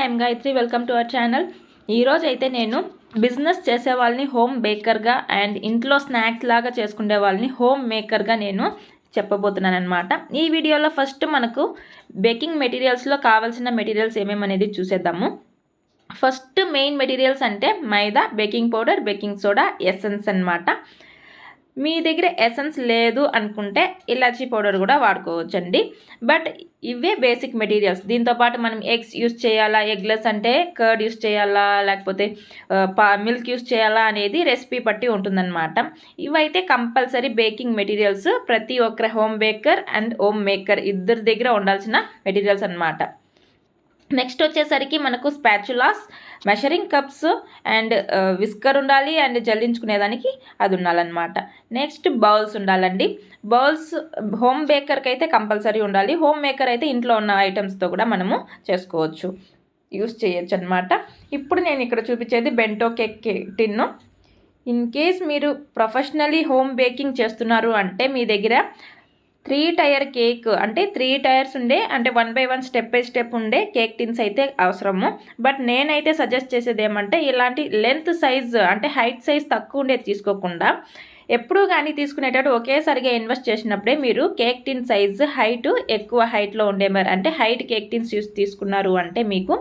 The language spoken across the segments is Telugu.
I'm Gayatri. Welcome to our channel. ఈరోజు అయితే నేను బిజినెస్ చేసే వాళ్ళని హోమ్ బేకర్గా అండ్ ఇంట్లో స్నాక్స్ లాగా చేసుకునే వాళ్ళని హోమ్ మేకర్గా నేను చెప్పబోతున్నాను అనమాట. ఈ వీడియోలో ఫస్ట్ మనకు బేకింగ్ మెటీరియల్స్లో కావాల్సిన మెటీరియల్స్ ఏమేమనేది చూసేద్దాము. ఫస్ట్ మెయిన్ మెటీరియల్స్ అంటే maida, baking powder, baking soda, essence అనమాట. మీ దగ్గర ఎసెన్స్ లేదు అనుకుంటే ఇలాచీ పౌడర్ కూడా వాడుకోవచ్చండి. బట్ ఇవే బేసిక్ మెటీరియల్స్. దీంతోపాటు మనం ఎగ్స్ యూస్ చేయాలా, ఎగ్లెస్ అంటే కర్డ్ యూస్ చేయాలా, లేకపోతే మిల్క్ యూస్ చేయాలా అనేది రెసిపీ బట్టి ఉంటుందన్నమాట. ఇవైతే కంపల్సరీ బేకింగ్ మెటీరియల్స్ ప్రతి ఒక్కరి home baker and home maker ఇద్దరి దగ్గర ఉండాల్సిన మెటీరియల్స్ అనమాట. నెక్స్ట్ వచ్చేసరికి మనకు spatulas, measuring cups and whisker ఉండాలి అండ్ జల్లించుకునేదానికి అది ఉండాలన్నమాట. నెక్స్ట్ బౌల్స్ ఉండాలండి. బౌల్స్ హోమ్ బేకర్కి అయితే కంపల్సరీ ఉండాలి. హోమ్ మేకర్ అయితే ఇంట్లో ఉన్న ఐటమ్స్తో కూడా మనము చేసుకోవచ్చు, యూస్ చేయొచ్చు అనమాట. ఇప్పుడు నేను ఇక్కడ చూపించేది bento cake tin. In case మీరు ప్రొఫెషనలీ హోమ్ బేకింగ్ చేస్తున్నారు అంటే మీ దగ్గర 3 టైర్ కేక్ అంటే 3 టైర్స్ ఉండే అంటే 1 by 1 స్టెప్ బై స్టెప్ ఉండే కేక్ టిన్స్ అయితే అవసరము. బట్ నేనైతే సజెస్ట్ చేసేది ఏమంటే ఇలాంటి లెంత్ సైజ్ అంటే హైట్ సైజ్ తక్కువ ఉండేది తీసుకోకుండా ఎప్పుడూ కానీ తీసుకునేటప్పుడు ఒకేసారిగా ఇన్వెస్ట్ చేసినప్పుడే మీరు కేక్ టిన్ సైజ్ హైట్ ఎక్కువ హైట్లో ఉండే అంటే హైట్ కేక్ టిన్స్ తీసుకున్నారు అంటే మీకు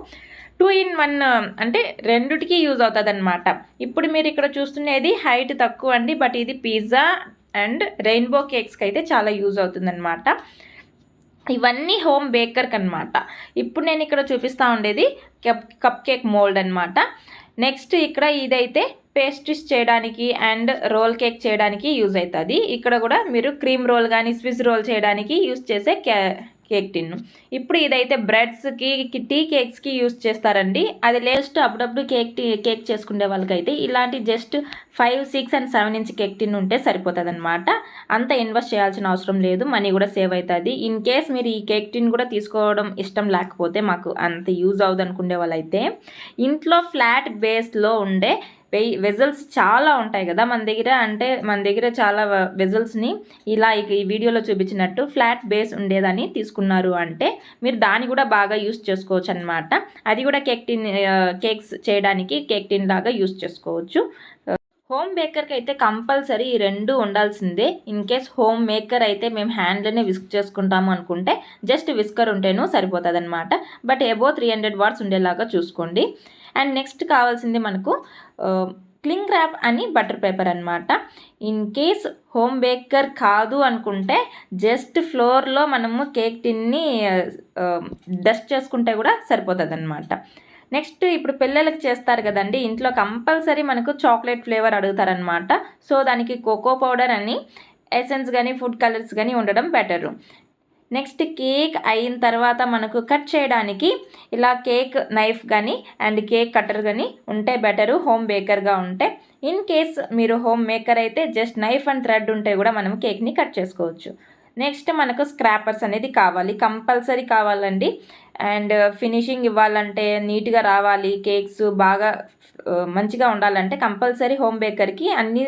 2 in 1 అంటే రెండుటికి యూజ్ అవుతుంది అనమాట. ఇప్పుడు మీరు ఇక్కడ చూస్తున్నది హైట్ తక్కువ అండి, బట్ ఇది పిజ్జా అండ్ రెయిన్బో కేక్స్కి అయితే చాలా యూజ్ అవుతుందన్నమాట. ఇవన్నీ హోమ్ బేకర్కి అనమాట. ఇప్పుడు నేను ఇక్కడ చూపిస్తూ ఉండేది కప్ కేక్ మోల్డ్ అనమాట. నెక్స్ట్ ఇక్కడ ఇదైతే పేస్ట్రీస్ చేయడానికి అండ్ రోల్ కేక్ చేయడానికి యూజ్ అవుతుంది. ఇక్కడ కూడా మీరు క్రీమ్ రోల్ కానీ స్విస్ రోల్ చేయడానికి యూజ్ చేసే కేక్ టిన్ను. ఇప్పుడు ఇదైతే బ్రెడ్స్కి, టీ కేక్స్కి యూజ్ చేస్తారండి. అది లేస్ట్ అప్పుడప్పుడు కేక్ చేసుకునే వాళ్ళకైతే ఇలాంటి just 5, 6 and 7 inch cake tin ఉంటే సరిపోతుంది అనమాట. అంత ఇన్వెస్ట్ చేయాల్సిన అవసరం లేదు, మనీ కూడా సేవ్ అవుతుంది. ఇన్ కేస్ మీరు ఈ కేక్ టిన్ కూడా తీసుకోవడం ఇష్టం లేకపోతే మాకు అంత యూజ్ అవుతుంది అనుకునే వాళ్ళైతే ఇంట్లో ఫ్లాట్ బేస్లో ఉండే వెజల్స్ చాలా ఉంటాయి కదా మన దగ్గర. అంటే మన దగ్గర చాలా వెజల్స్ని ఇలా ఈ వీడియోలో చూపించినట్టు ఫ్లాట్ బేస్ ఉండేదని తీసుకున్నారు అంటే మీరు దాన్ని కూడా బాగా యూస్ చేసుకోవచ్చు అనమాట. అది కూడా కేక్స్ చేయడానికి కేక్ టిన్ లాగా యూస్ చేసుకోవచ్చు. హోమ్ బేకర్కి అయితే కంపల్సరీ ఈ రెండు ఉండాల్సిందే. ఇన్ కేస్ హోమ్ మేకర్ అయితే మేము హ్యాండ్లోనే విస్క్ చేసుకుంటాము అనుకుంటే జస్ట్ విస్కర్ ఉంటేనూ సరిపోతుంది అనమాట. బట్ అబోవ్ 300 watts ఉండేలాగా చూసుకోండి. అండ్ నెక్స్ట్ కావాల్సింది మనకు క్లింగ్ ర్యాప్ అని బటర్ పేపర్ అనమాట. ఇన్ కేస్ హోమ్ బేకర్ కాదు అనుకుంటే జస్ట్ ఫ్లోర్లో మనము కేక్ టిన్ని డస్ట్ చేసుకుంటే కూడా సరిపోతుంది అనమాట. నెక్స్ట్ ఇప్పుడు పిల్లలకి చేస్తారు కదండి ఇంట్లో, కంపల్సరీ మనకు చాక్లెట్ ఫ్లేవర్ అడుగుతారనమాట. సో దానికి కోకో పౌడర్ అని ఎసెన్స్ కానీ ఫుడ్ కలర్స్ కానీ ఉండడం బెటరు. నెక్స్ట్ కేక్ అయిన తర్వాత మనకు కట్ చేయడానికి ఇలా కేక్ నైఫ్ కానీ అండ్ కేక్ కటర్ కానీ ఉంటే బెటరు హోమ్ బేకర్గా ఉంటే. ఇన్ కేస్ మీరు హోమ్ మేకర్ అయితే జస్ట్ నైఫ్ అండ్ థ్రెడ్ ఉంటే కూడా మనం కేక్ని కట్ చేసుకోవచ్చు. నెక్స్ట్ మనకు స్క్రాపర్స్ అనేది కావాలి, కంపల్సరీ కావాలండి. అండ్ ఫినిషింగ్ ఇవ్వాలంటే నీట్గా రావాలి, కేక్స్ బాగా మంచిగా ఉండాలంటే కంపల్సరీ హోమ్ బేకర్కి అన్ని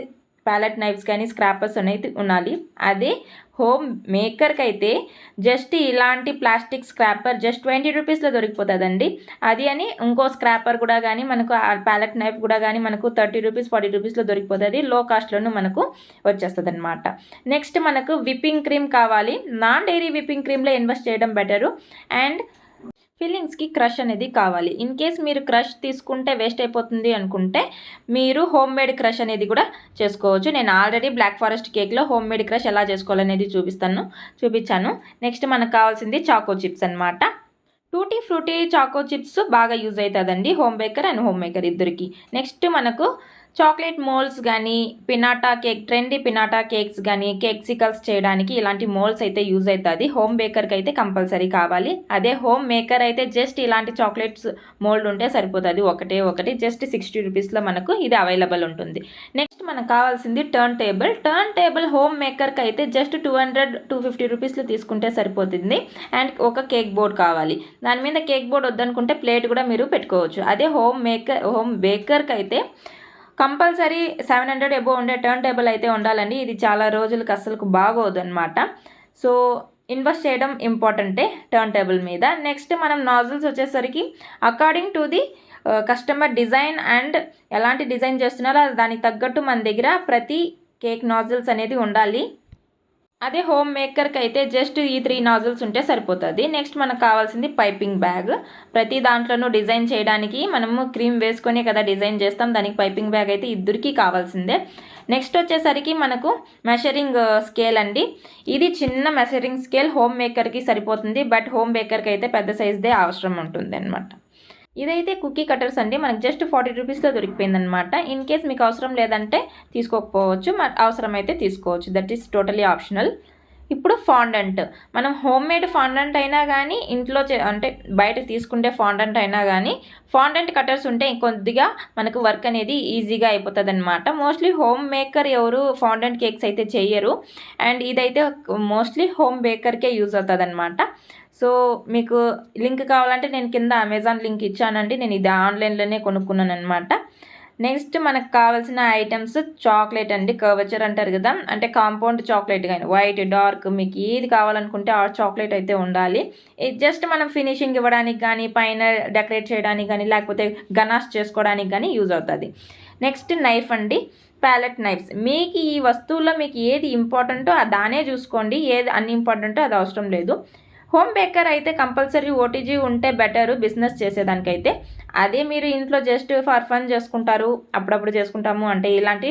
ప్యాలెట్ నైఫ్స్ కానీ స్క్రాపర్స్ అనేది ఉండాలి. అదే హోమ్ మేకర్కి అయితే జస్ట్ ఇలాంటి ప్లాస్టిక్ స్క్రాపర్ జస్ట్ 20 రూపీస్లో దొరికిపోతుందండి. అది అని ఇంకో స్క్రాపర్ కూడా కానీ మనకు ప్యాలెట్ నైఫ్ కూడా కానీ మనకు 30 రూపీస్ 40 రూపీస్లో దొరికిపోతుంది. లో కాస్ట్లోనూ మనకు వచ్చేస్తుంది అనమాట. నెక్స్ట్ మనకు విప్పింగ్ క్రీమ్ కావాలి. నాన్ డైరీ విప్పింగ్ క్రీమ్లో ఇన్వెస్ట్ చేయడం బెటరు. అండ్ ఫిల్లింగ్స్కి క్రష్ అనేది కావాలి. ఇన్ కేస్ మీరు క్రష్ తీసుకుంటే వేస్ట్ అయిపోతుంది అనుకుంటే మీరు హోమ్ మేడ్ క్రష్ అనేది కూడా చేసుకోవచ్చు. నేను ఆల్రెడీ బ్లాక్ ఫారెస్ట్ కేక్లో హోమ్ మేడ్ క్రష్ ఎలా చేసుకోవాలనేది చూపించాను. నెక్స్ట్ మనకు కావాల్సింది చాకో చిప్స్ అనమాట. టూటీ ఫ్రూటీ చాకో చిప్స్ బాగా యూజ్ అవుతుందండి home baker and home maker ఇద్దరికి. నెక్స్ట్ మనకు చాక్లెట్ మోల్డ్స్ కానీ ట్రెండీ పినాటా కేక్స్ కానీ కేక్సికల్స్ చేయడానికి ఇలాంటి మోల్డ్స్ అయితే యూజ్ అవుతుంది. హోమ్ బేకర్కి అయితే కంపల్సరీ కావాలి. అదే హోమ్ మేకర్ అయితే జస్ట్ ఇలాంటి చాక్లెట్స్ మోల్డ్ ఉంటే సరిపోతుంది. ఒకటి జస్ట్ 60 రూపీస్లో మనకు ఇది అవైలబుల్ ఉంటుంది. నెక్స్ట్ మనకు కావాల్సింది టర్న్ టేబుల్ హోమ్ మేకర్కి అయితే జస్ట్ 200-250 రూపీస్లో తీసుకుంటే సరిపోతుంది. అండ్ ఒక కేక్ బోర్డ్ కావాలి. దాని మీద కేక్ బోర్డ్ వద్దనుకుంటే ప్లేట్ కూడా మీరు పెట్టుకోవచ్చు. అదే హోమ్ బేకర్కి అయితే కంపల్సరీ 700 అబోవ్ ఉండే టర్న్ టేబుల్ అయితే ఉండాలండి. ఇది చాలా రోజులకు అస్సలు బాగోదు అనమాట. సో ఇన్వెస్ట్ చేయడం ఇంపార్టెంటే టర్న్ టేబుల్ మీద. నెక్స్ట్ మనం నాజిల్స్ వచ్చేసరికి according to the customer design and ఎలాంటి డిజైన్ చేస్తున్నారో దానికి తగ్గట్టు మన దగ్గర ప్రతి కేక్ నాజిల్స్ అనేది ఉండాలి. అదే హోమ్ మేకర్కి అయితే జస్ట్ ఈ 3 నాజిల్స్ ఉంటే సరిపోతుంది. నెక్స్ట్ మనకు కావాల్సింది పైపింగ్ బ్యాగ్. ప్రతి దాంట్లోనూ డిజైన్ చేయడానికి మనము క్రీమ్ వేసుకొని కదా డిజైన్ చేస్తాం, దానికి పైపింగ్ బ్యాగ్ అయితే ఇద్దరికి కావాల్సిందే. నెక్స్ట్ వచ్చేసరికి మనకు మెషరింగ్ స్కేల్ అండి. ఇది చిన్న మెషరింగ్ స్కేల్ హోమ్ మేకర్కి సరిపోతుంది, బట్ హోమ్ బేకర్కి అయితే పెద్ద సైజ్దే అవసరం ఉంటుంది అనమాట. ఇదైతే కుకీ కటర్స్ అండి, మనకు జస్ట్ 40 రూపీస్లో దొరికిపోయిందనమాట. ఇన్ కేస్ మీకు అవసరం లేదంటే తీసుకోకపోవచ్చు, అవసరం అయితే తీసుకోవచ్చు, దట్ ఈస్ టోటలీ ఆప్షనల్. ఇప్పుడు ఫాండెంట్, మనం హోమ్ మేడ్ ఫాండెంట్ అయినా కానీ ఇంట్లో అంటే బయట తీసుకుంటే ఫాండెంట్ అయినా కానీ ఫాండెంట్ కటర్స్ ఉంటే కొద్దిగా మనకు వర్క్ అనేది ఈజీగా అయిపోతుంది అనమాట. మోస్ట్లీ హోమ్ మేకర్ ఎవరు ఫాండెంట్ కేక్స్ అయితే చేయరు, అండ్ ఇదైతే మోస్ట్లీ హోమ్ బేకర్కే యూజ్ అవుతుంది అనమాట. సో మీకు లింక్ కావాలంటే నేను కింద అమెజాన్ లింక్ ఇచ్చానండి, నేను ఇది ఆన్లైన్లోనే కొనుక్కున్నాను అనమాట. నెక్స్ట్ మనకు కావాల్సిన ఐటమ్స్ చాక్లెట్ అండి, కర్వచర్ అంటారు కదా, అంటే కాంపౌండ్ చాక్లెట్ కానీ వైట్ డార్క్ మీకు ఏది కావాలనుకుంటే ఆ చాక్లెట్ అయితే ఉండాలి. ఇది జస్ట్ మనం ఫినిషింగ్ ఇవ్వడానికి కానీ పైన డెకరేట్ చేయడానికి కానీ లేకపోతే గనాష్ చేసుకోవడానికి కానీ యూజ్ అవుతుంది. నెక్స్ట్ నైఫ్ అండి, ప్యాలెట్ నైఫ్స్. మీకు ఈ వస్తువుల్లో మీకు ఏది ఇంపార్టెంటో దానే చూసుకోండి, ఏది అన్ఇంపార్టెంటో అది అవసరం లేదు. హోమ్ బేకర్ అయితే కంపల్సరీ ఓటీజీ ఉంటే బెటరు బిజినెస్ చేసేదానికైతే. అదే మీరు ఇంట్లో జస్ట్ ఫర్ ఫన్ చేసుకుంటారు, అప్పుడప్పుడు చేసుకుంటాము అంటే ఇలాంటి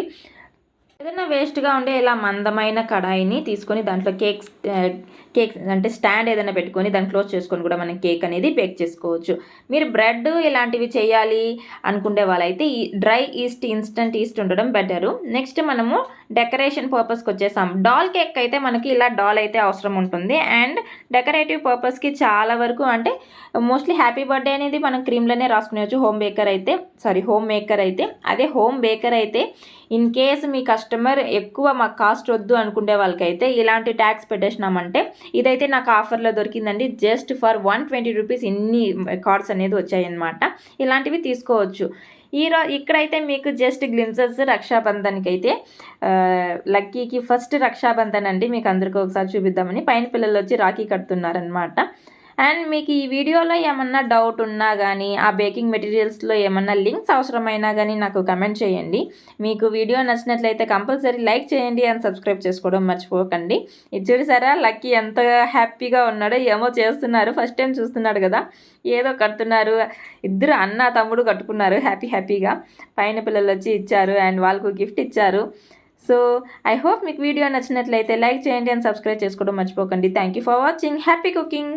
ఏదైనా వేస్ట్గా ఉండే ఇలా మందమైన కడాయిని తీసుకొని దాంట్లో కేక్ అంటే స్టాండ్ ఏదైనా పెట్టుకొని దాన్ని క్లోజ్ చేసుకొని కూడా మనం కేక్ అనేది బేక్ చేసుకోవచ్చు. మీరు బ్రెడ్ ఇలాంటివి చేయాలి అనుకునే వాళ్ళైతే ఈ డ్రై ఈస్ట్ ఇన్స్టంట్ ఈస్ట్ ఉండడం బెటరు. నెక్స్ట్ మనము డెకరేషన్ పర్పస్కి వచ్చేసాం. డాల్ కేక్ అయితే మనకి ఇలా డాల్ అయితే అవసరం ఉంటుంది, అండ్ డెకరేటివ్ పర్పస్కి చాలా వరకు అంటే మోస్ట్లీ హ్యాపీ బర్త్డే అనేది మనం క్రీమ్లోనే రాసుకునేవచ్చు హోమ్ మేకర్ అయితే. అదే హోమ్ బేకర్ అయితే ఇన్ కేస్ మీ కస్టమర్ ఎక్కువ మాకు కాస్ట్ వద్దు అనుకునే వాళ్ళకైతే ఇలాంటి ట్యాగ్స్ పెట్టేసినామంటే, ఇదైతే నాకు ఆఫర్లో దొరికిందండి, జస్ట్ ఫర్ 120 రూపీస్ ఇన్ని కార్డ్స్ అనేది వచ్చాయన్నమాట. ఇలాంటివి తీసుకోవచ్చు. ఇక్కడైతే మీకు జస్ట్ గ్లిమ్సెస్ రక్షాబంధన్కి అయితే లక్కీకి ఫస్ట్ రక్షాబంధన్ అండి, మీకు అందరికీ ఒకసారి చూపిద్దామని పైన పిల్లలు వచ్చి రాఖీ కడుతున్నారనమాట. అండ్ మీకు ఈ వీడియోలో ఏమన్నా డౌట్ ఉన్నా కానీ ఆ బేకింగ్ మెటీరియల్స్లో ఏమన్నా లింక్స్ అవసరమైనా కానీ నాకు కమెంట్ చేయండి. మీకు వీడియో నచ్చినట్లయితే కంపల్సరీ లైక్ చేయండి అండ్ సబ్స్క్రైబ్ చేసుకోవడం మర్చిపోకండి. ఇది చూసారా లక్కీ ఎంత హ్యాపీగా ఉన్నాడో, ఏమో చేస్తున్నారు, ఫస్ట్ టైం చూస్తున్నాడు కదా, ఏదో కడుతున్నారు. ఇద్దరు అన్న తమ్ముడు కట్టుకున్నారు హ్యాపీగా. పైన పిల్లలు వచ్చి ఇచ్చారు అండ్ వాళ్ళకు గిఫ్ట్ ఇచ్చారు. సో ఐ హోప్ మీకు వీడియో నచ్చినట్లయితే లైక్ చేయండి అండ్ సబ్స్క్రైబ్ చేసుకోవడం మర్చిపోకండి. Thank you for watching. Happy cooking.